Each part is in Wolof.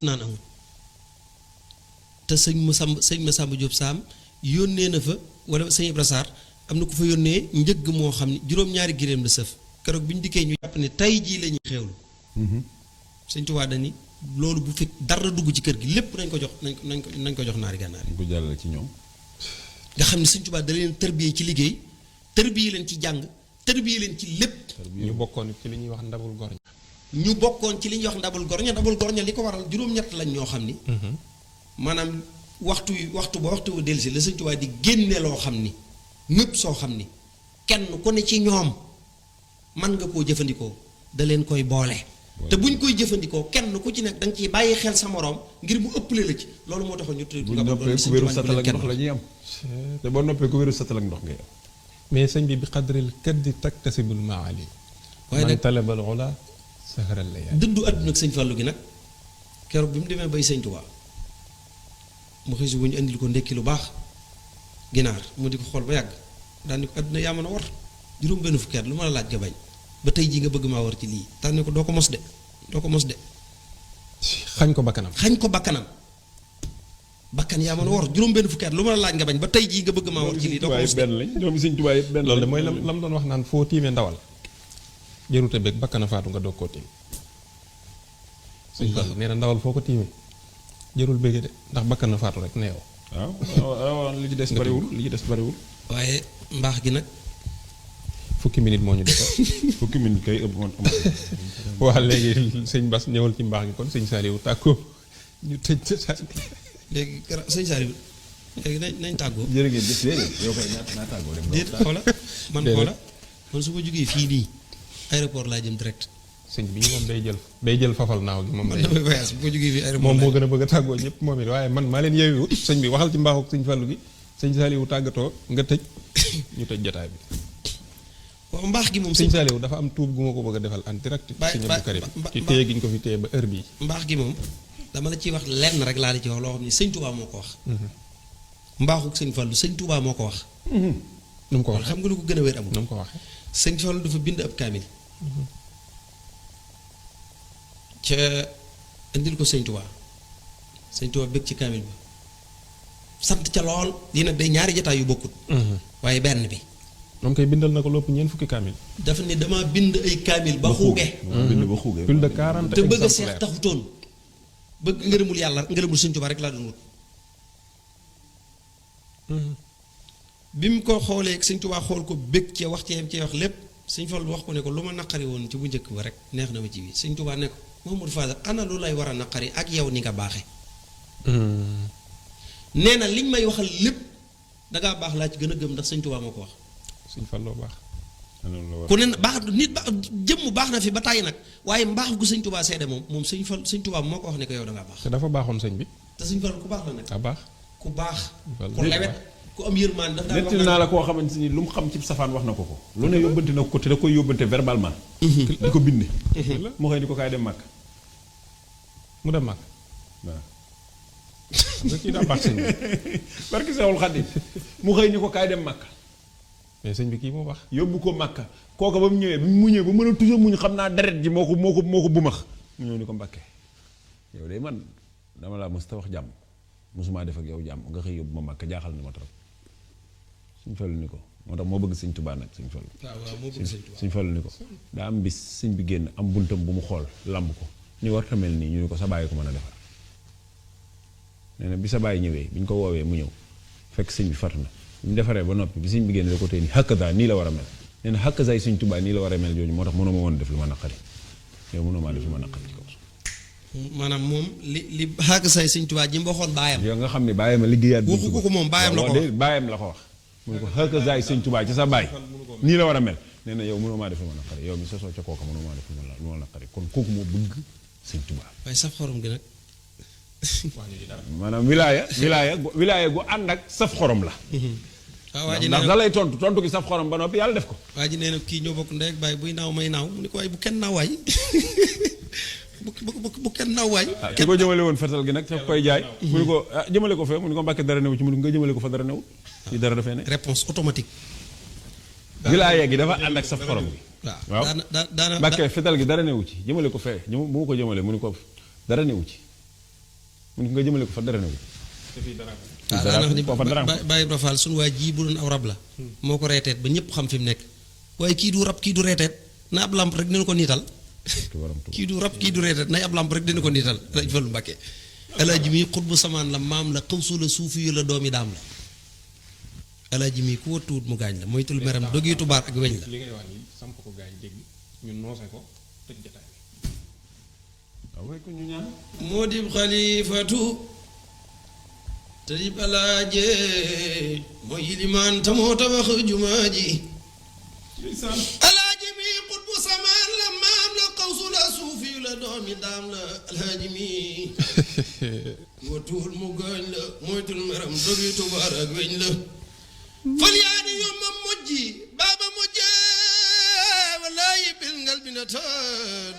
naan amul te sëñ Massamba Diop Sam yónnee na fa wala sëñ Ibra Sarr am na ku fa yónnee njëgg moo xam ne juróom-ñaari giréem la sëf keroog bi ñu dikkee ñu jàpp ne tey jii la ñuy xewlu sëñ Tuubaa dani loolu bu fekk dara dugg ci kër gi lépp nañ ko jox nañ ko jox naari gànnaar yi ko jàllale ci ñoom nga xam ne sëñ Tuubaa da leen tërbiyee ci liggéey tërbiyee leen ci jàng tërbiyee leen ci lépp ñu bokkoon ci li ñuy wax ndabul gor ñu bokkoon ci li ñuy wax ndabul gorña li ko waral juróom-ñett lañ ñoo xam ni maanaam waxtu ba waxtu wu dellusi la sëñ Tuubaa di génne loo xam ni ñëpp soo xam ni kenn ku ne ci ñoom man nga koo jëfandikoo da leen koy boole te buñ koy jëfandikoo kenn ku ci nekk da nga ciy bàyyi xel sa moroom ngir mu ëppale la ci loolu moo taxoon ñu tudd bu noppee ku wéru satal ak ndox la ñuy am te boo noppee ku wéru satal ak ndox ngay am mais sëñ bi qadril kaddi taktasibul maali waaye man nag talabal ula saharal layali dëddu àdduna ak sëñ Fallou gi nag keroog bi mu demee bay sëñ Tuubaa mu xëy si bu ñu indil ko ndekki lu baax ginaar mu di ko xool ba yàgg daal ni ko àdduna yaa mën a war juróom benn fukki at lu ma la laaj nga bañ ba tey jii nga bëgg maa war ci lii tax ne ko doo ko mos de xañ ko bakkanam xañ ko bakkan yaa mën a war juróom benn fukki at lu ma la laaj nga bañ ba tey jii nga bëgg maa war ci lii doo ko mos de benn lañ doomu sëñ Tuubaa yëpp benn loolu de mooy lam doon wax naan foo tiimee ndawal jërute beeg bakkana faatu nga doog koo tiim sëñ Fall nee na ndawal foo ko tiimee jërul bëgge de ndax bakkana faatu rek neew waaw li ci des bariwul waaye mbaax gi nag fukki minute moo ñu def fukki minute kay ëpp man waa léegi sëñ Bass ñëwal ci mbaax gi kon sëñ Saliou tàggoo ñu tëj léegi sëñ Saliou léegi nañ tàggoo jërë ngeen jëf yow kay naa tàggoo dem déet xoola man su ma jógee fii nii aéroport laa jëm direct sëñ bi moom day jël fafal naaw gi moom man damay voyage bu ma jógee fii aéroport moom moo gën a bëgg a tàggoo ñëpp moom it waaye man maa leen yeewiwut sëñ bi waxal ci mbaaxuk sëñ Fallu gi sëñ Saliou tàggatoo nga tëj ñu tëj jotaay bi waaw mbaax gi moom sëñ Saliou dafa am tuub gu ma ko bëgg a defal en direct sëñ Abdou Karim ci téye gi ñu ko fi téye ba heure bii mbaax gi moom dama la ciy wax lenn rek laa la ci wax loo xam ne sëñ Touba moo ko wax mbaaxuk sëñ Fallu sëñ Touba moo ko wax nu mu ko waxee xam nga lu ko gën a wér amul nu mu ko waxee sëñ Fallu dafa bind ab kaamil ca indil ko sëñ Touba sëñ Touba bëgg ci kaamil bi sant ca lool lii nag day ñaari jotaay yu bokkut waaye benn bi moom koy bindal na ko lopp ñeent fukki kaamil dafa ne dama bind ay kaamil ba xuuge bind ba xuuge plus de 40 te bëgg a seex taxutoon bëgg ngërëmul yàlla ngërëmul sëñ Touba rek laa doon wut bi mu ko xoolee sëñ Touba xool ko bëgg cee wax cee wax lépp sëñ Fallu wax ko ne ko lu ma naqari woon ci bu njëkk ba rek neex na ma ci bi sëñ Touba ne ko Mouhamadou Fadal ana lu lay war a naqari ak yow ni nga baaxe nee na liñ may waxal lépp dangaa baax laa ci gën a gëm ndax sëñ Touba moo ko wax sëñ Falloo baax ku ne baax nit ba jëmm baax na fi ba tàyyi nag waaye mbaax gu sëñ Touba seede moom sëñ Touba moo ko wax ne ko yow dangaa baax te dafa baaxoon sëñ bi te sëñ Fallu ku baax la nag daa baax ku baax ku lewet ku am yërmaan daf nettil naa la koo xamante ni lu mu xam ci safaan wax na ko lu ne yóbbante na ko te da koy yóbbante verbalement di ko binde mu xëy ni ko kaay dem màkk mu dem màkk waaw nga kii daa baax sëñ bi barki Seexul Xadiim mu xëy ni ko kaay dem màkk mais sëñ bi kii moo baax yóbbu ko màkka kooka ba mu ñëwee bi mu ñëwee ba mën a toujours muñ xam naa deret ji moo ko bumax mu ñëw ni ko mbàkke yow day man dama laa mës ta wax jàmm mosumaa def ak yow jàmm nga xëy yóbbu ma màkka jaaxal na ma trop Sëñ Fallu ni ko moo tax moo bëgg Sëñ Tuubaa nag Sëñ Fallu Sëñ Fallu ni ko daa am bis sëñ bi génn am buntam bu mu xool lamb ko ñu war tamel nii ñu ni ko sa bàyyi ko mën a defar nee na bi sa bàyyi ñëwee bi ñu ko woowee mu ñëw fekk sëñ bi fatu na bi mu defaree ba noppi bi sëñ bi génn da ko tey ni hakaza nii la war a mel nee na hakaza Sëñ Tuubaa nii la war a mel jooju moo tax mënuma woon def lu ma naqari yow mënuma def lu ma naqari ci kaw maanaam moom li xaaka say sëñ Tuubaa ji mu waxoon baayam yow nga xam ne baayam a liggéeyaat waxu ko moom baayam la ko wax baayam la ko wax mu ne ko hakaza Sëñ Tuubaa ci sa baay nii la war a mel nee na yow mënoo maa def lu ma naqari yow mi sosoo ca kooka mënoo maa def lu ma naqari kon kooku moo bëgg Sëñ Tuubaa waaye saf xorom gi nag maanaam wilaaya gu ànd ak saf xorom la waaw waa ji ndax da lay tontu gi saf xorom ba noppi yàlla def ko waa ji nee na kii ñoo bokk ndey ak baay buy naaw may naaw mu ne ko waaye bu kenn naaw waay bu kenn naaw waay ki ko jëmale woon fetal gi nag ca koy jaay mu ne ko jëmale ko fee mu ne ko mbàkke dara newu ci mu ne ko nga jëmale ko fa dara newul ci dara dafee ne réponse automatique wilaaya gi dafa ànd ak saf xorom gi waaw mbàkke fetal gi dara newu ci jëmale ko fee bu ma ko jëmale mu ne ko dara newu ci mun nga jëmale ko fa dara newu te fii dara waaw daanaka wax ni foofa dara Baye Ibra Fall suñu waa ji bu doon aw rab la moo ko reeteet ba ñëpp xam fi mu nekk waaye kii du rab kii du reeteet na ab lamp rek dina ko niital kii du rab kii du reeteet nay ab lamp rek dina ko niital Alaaji Fallu Mbàkke alaaji mi xutbu samaan la maam la xawsu la suufi yu la doomi daam la alaaji mi ku wattuwut mu gaañ la moytul meram dogiitu baar ak weñ la li ngay wax nii samp ko gaañ dégg ñu noose ko tëj jotaay waaw way ko ñu ñaan moo dib xalifatu te dib alaaje mooy yilimaan tamoo tabax jumaa ji alaaji mi xutbu samaan la maam la xawsu la suufi yu la doomi daam la alaaji mi watuwul mu gaañ la moytul meram dogiitu baar ak weñ la fal yaani yomma mojji baaba mojje walaayi bil ngal binata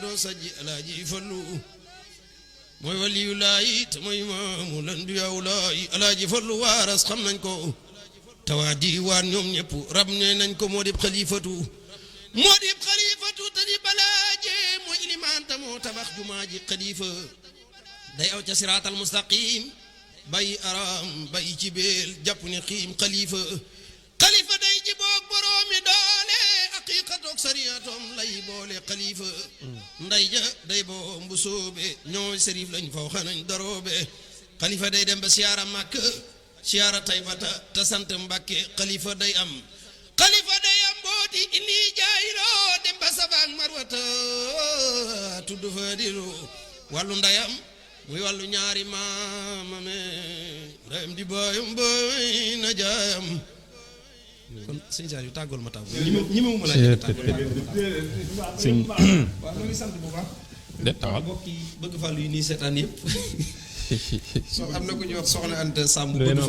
doo sajji alaaji Fallu mooy waliyu laayi te mooy maamu lan biyaw laayi alaaji Fallu waaras xam nañ ko tawaa diiwaan ñoom ñëpp rab ne nañ ko moo dib xalifatu te di balaaje mooy ilimaan ta moo tabax jumaa ji xalifa day aw ca siraatal mustaqim bay aram bay ci beel jàpp ni xiim xalifa day ji boog boroomi doole aqiiqatoog sariyatoom lay boole xalifa nday ja day boo mbu soobe ñooy sërif lañ faw xanañ daroobe xalifa day dem ba siyaara màkk siyaara taybata te sant mbàkke xalifa day am booti indi jaayiloo dem ba sabaak marwata tudd fa dilu wàllu ndayam muy wàllu ñaari maamame ndayam di baayam baay na jaayam kon sëñ Saar yu tàggool ma tàggoo ñi ma mu laaj tàggool sëñ waaw ñoo ngi sant bu baax de tawal mbokk yi bëgg fàllu yi nii seetaan yëpp so am na ku ñuy wax soxna Anta Samb doy na